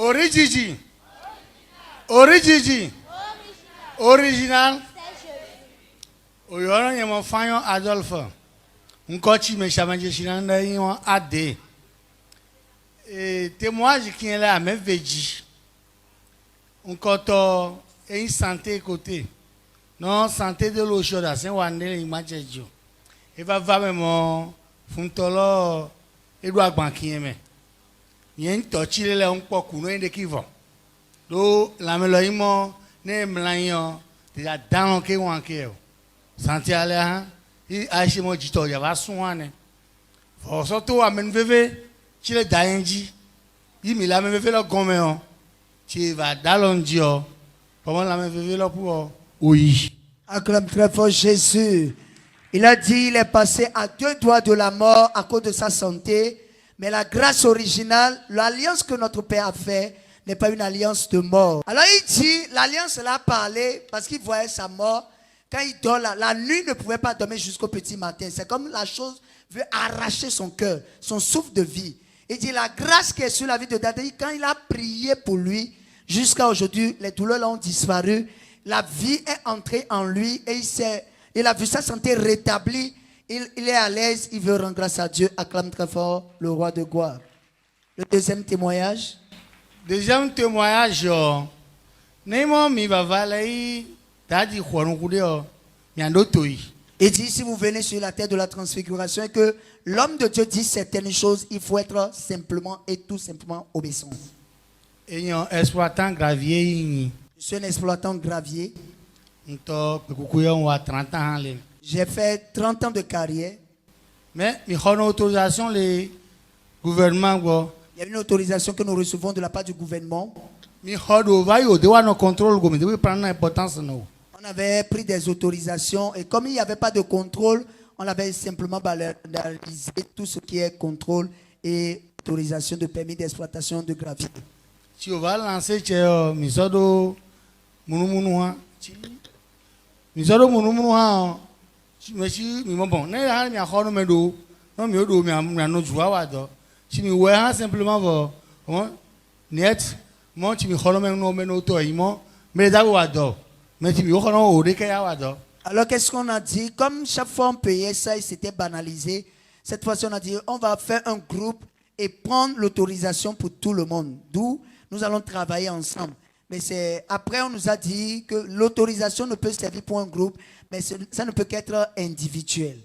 Origigi. Origigi. Original. Oyoro yemo fanyo Adolphe. Nkochi me chamanje chinanda yon AD. Et témoignage qui est là à même veji. Nkoto et santé côté. Non santé de l'eau chaude c'est wandele imajejo. Et va vraiment funtolo Edouard Bankieme. Yen tochile le onpo kuno inde kivo. Do la meloimo ne mlanyo déjà dans ke wanke. Santé ale ha I aishi mo jito ya va suane. Fo so to amen veve chile daenji. I mi la me veve lo gome on. Chi va dalondio. Comment la me veve lo pour oui. Acclame très fort Jésus. Il a dit il est passé à 2 doigts de la mort à cause de sa santé. Mais la grâce originale, l'alliance que notre Père a fait n'est pas une alliance de mort. Alors il dit, l'alliance l'a parlé parce qu'il voyait sa mort. Quand il dort, la nuit ne pouvait pas dormir jusqu'au petit matin. C'est comme la chose veut arracher son cœur, son souffle de vie. Il dit, la grâce qui est sur la vie de David, quand il a prié pour lui, jusqu'à aujourd'hui, les douleurs ont disparu. La vie est entrée en lui et il a vu sa santé rétablie. Il est à l'aise, il veut rendre grâce à Dieu. Acclame très fort le roi de gloire. Le deuxième témoignage. Deuxième témoignage, Némo mi va valer, Tadi Juanukudeo, Miandotoi. Il dit, si vous venez sur la terre de la transfiguration et que l'homme de Dieu dit certaines choses, il faut être simplement et tout simplement obéissant. Et un exploitant gravier. Je suis un exploitant gravier. On 30 ans. J'ai fait 30 ans de carrière. Mais il y a une autorisation les gouvernements. Il y a une autorisation que nous recevons de la part du gouvernement. On avait pris des autorisations et comme il n'y avait pas de contrôle, on avait simplement banalisé tout ce qui est contrôle et autorisation de permis d'exploitation de gravier. Si on va lancer Misodo Munumunuha, Misodo Munumunuha, Monsieur, bon, n'est-ce pas un médo, non, mieux d'eau, mais un joie. Si nous voyons simplement, net, moi, tu me colommes no menoto, mais d'abord, mais tu me colommes. Alors, qu'est-ce qu'on a dit? Comme chaque fois on payait ça, il s'était banalisé. Cette fois-ci, on a dit, on va faire un groupe et prendre l'autorisation pour tout le monde. D'où nous allons travailler ensemble. Mais après, on nous a dit que l'autorisation ne peut servir pour un groupe, mais ça ne peut qu'être individuel.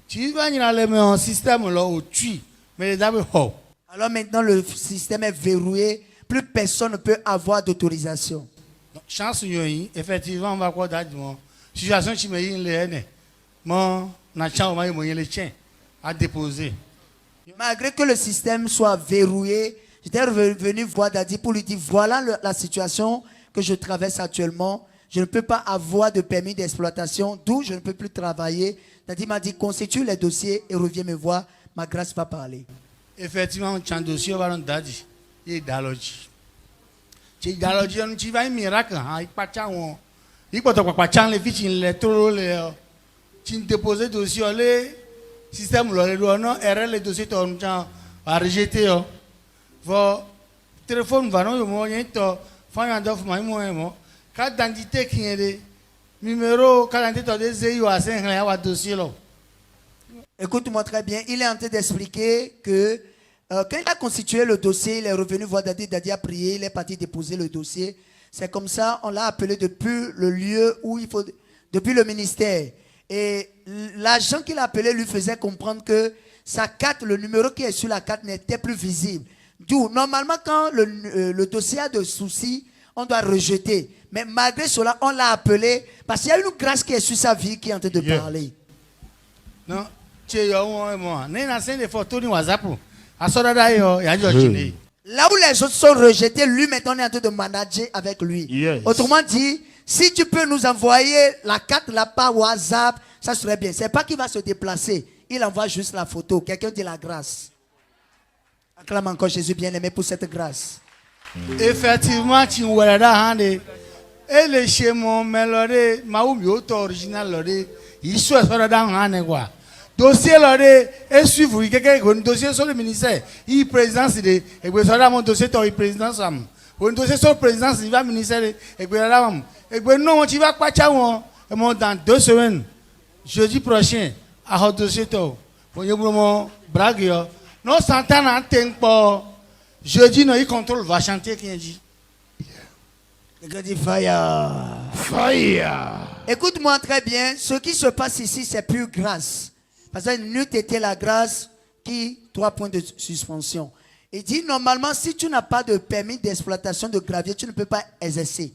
Tu vas aller un système là où tu, mais d'abord. Alors maintenant, le système est verrouillé. Plus personne ne peut avoir d'autorisation. Chance, effectivement, on va quoi d'admettre. Situation qui me dit, mon nachan m'a dit le tien à déposer. Malgré que le système soit verrouillé, j'étais revenu voir Dadi pour lui dire voilà la situation que je traverse actuellement. Je ne peux pas avoir de permis d'exploitation, d'où je ne peux plus travailler. Dadi m'a dit constitue les dossiers et reviens me voir. Ma grâce va parler. Effectivement, on a un dossier au Dadi. Il est d'alogie. Il d'alogie, on y va un miracle. Il pas de il peut pas les fichiers, les trop les. Tu déposes le dossier, le système le non, RL les dossiers t'ont rejeté. Vos téléphone va non, moyen to, fin d'offre moi. Carte d'identité qui est numéro, carte d'identité de ZIO à 5 ans, dossier là. Écoute-moi très bien, il est en train d'expliquer que quand il a constitué le dossier, il est revenu voir Dadi, Dadi a prié, il est parti déposer le dossier. C'est comme ça, on l'a appelé depuis le lieu où il faut, depuis le ministère. Et l'agent qu'il a appelé lui faisait comprendre que sa carte, le numéro qui est sur la carte n'était plus visible. D'où, normalement, quand le dossier a de soucis, on doit rejeter. Mais malgré cela, on l'a appelé parce qu'il y a une grâce qui est sur sa vie qui est en train de parler. Non, là où les autres sont rejetés, lui maintenant est en train de manager avec lui. Yes. Autrement dit, si tu peux nous envoyer la carte là par WhatsApp, ça serait bien. C'est pas qu'il va se déplacer, il envoie juste la photo. Quelqu'un dit la grâce. Acclame encore Jésus bien-aimé pour cette grâce. Effectivement, tu vois là, et le schéma mélodie, ma original, il soit dans un quoi. dossier là et suivre quelqu'un qui a un dossier sur le ministère il présidence de et puis ça mon dossier toi il présidence am un dossier sur présidence il va ministère et puis là mam et puis non tu vas pas tchao dans 2 semaines jeudi prochain à un dossier toi pour y mon brague yo non s'entend en tempo jeudi non il contrôle va chanter qui dit Quelqu'un dit fire. fire. Écoute-moi très bien, ce qui se passe ici, c'est pure grâce. Parce que n'eût été la grâce qui, 3 points de suspension. Il dit, normalement, si tu n'as pas de permis d'exploitation de gravier, tu ne peux pas exercer.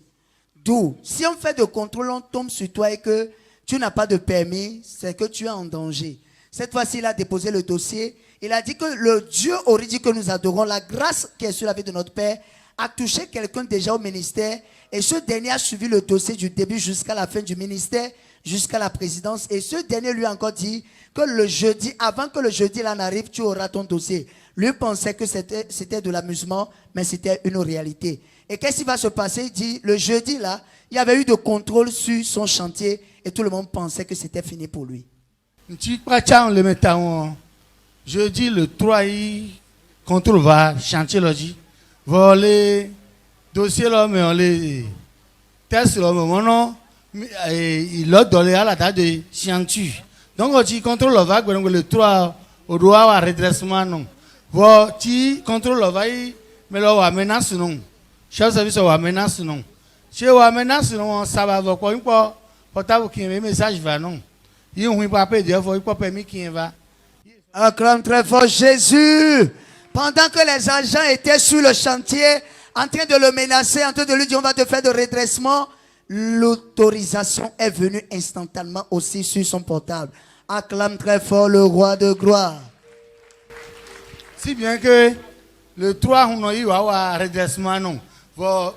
D'où, si on fait de contrôle, on tombe sur toi et que tu n'as pas de permis, c'est que tu es en danger. Cette fois-ci, il a déposé le dossier. Il a dit que le Dieu origine que nous adorons, la grâce qui est sur la vie de notre Père, a touché quelqu'un déjà au ministère. Et ce dernier a suivi le dossier du début jusqu'à la fin du ministère, jusqu'à la présidence. Et ce dernier lui a encore dit que le jeudi, avant que le jeudi là n'arrive, tu auras ton dossier. Lui pensait que c'était de l'amusement, mais c'était une réalité. Et qu'est-ce qui va se passer? Il dit, le jeudi là, il y avait eu de contrôle sur son chantier et tout le monde pensait que c'était fini pour lui. Jeudi le 3, il contrôle va chantier logis. Voler dossier là mais on les test là mais non il a donné à la date de chantier donc on dit contrôle le vague le 3 au droit à redressement non bon tu contrôle le vague mais là on menace non chef service on menace non chez on menace non ça va voir quoi une fois portable qui un message va non il on pas payer il faut pas permis qui va acclame très fort Jésus. Pendant que les agents étaient sur le chantier, en train de le menacer, en train de lui dire on va te faire de redressement, l'autorisation est venue instantanément aussi sur son portable. Acclame très fort le roi de gloire. Si bien que le 3, on a eu un redressement, non.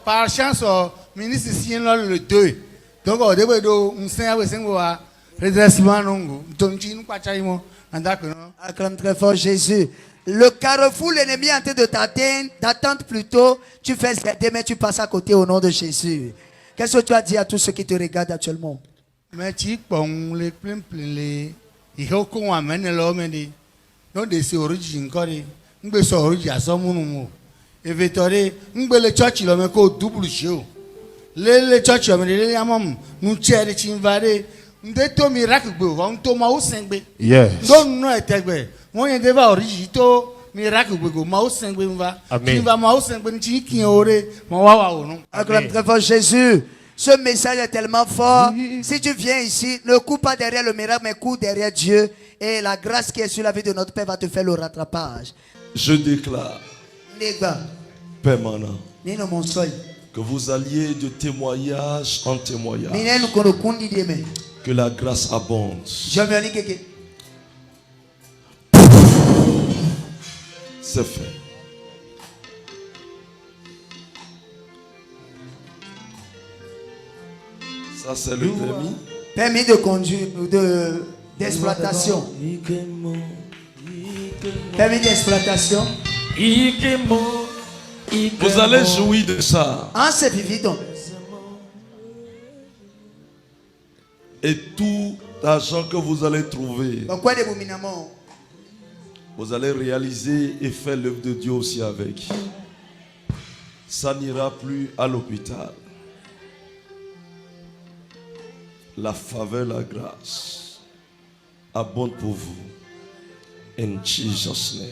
Par chance, le ministre ici le 2. Donc, on devait un redressement, non. Donc, nous pas acclame très fort Jésus. Le carrefour, l'ennemi est en train de t'attendre plutôt. Tu fais aider, mais tu passes à côté au nom de Jésus. Qu'est-ce que tu as dit à tous ceux qui te regardent actuellement? Mais tu peux les plein il faut qu'on amène l'homme et non de ses origines encore. On peut s'originer à son monde. Et vétoré, on peut le church l'homme qu'on double show. Les church l'homme les amants nous tirer les chimvarés. On te to miracle on to ma au sengbe. Yes. Non non était moi il devait originer to miracle go ma au sengbe va. Qui va ma au sengbe ni qui aurait ma wa non. Acclame très fort Jésus. Ce message est tellement fort. Si tu viens ici, ne cours pas derrière le miracle, mais cours derrière Dieu. Et la grâce qui est sur la vie de notre Père va te faire le rattrapage. Je déclare permanent que vous alliez de témoignage en témoignage. Que la grâce abonde. C'est fait. Ça, c'est le permis. Permis de conduire, d'exploitation. Permis d'exploitation. Vous allez jouir de ça. En ce vivant. Et tout l'argent que vous allez trouver, vous allez réaliser et faire l'œuvre de Dieu aussi avec. Ça n'ira plus à l'hôpital. La faveur, la grâce abonde pour vous. In Jesus' name.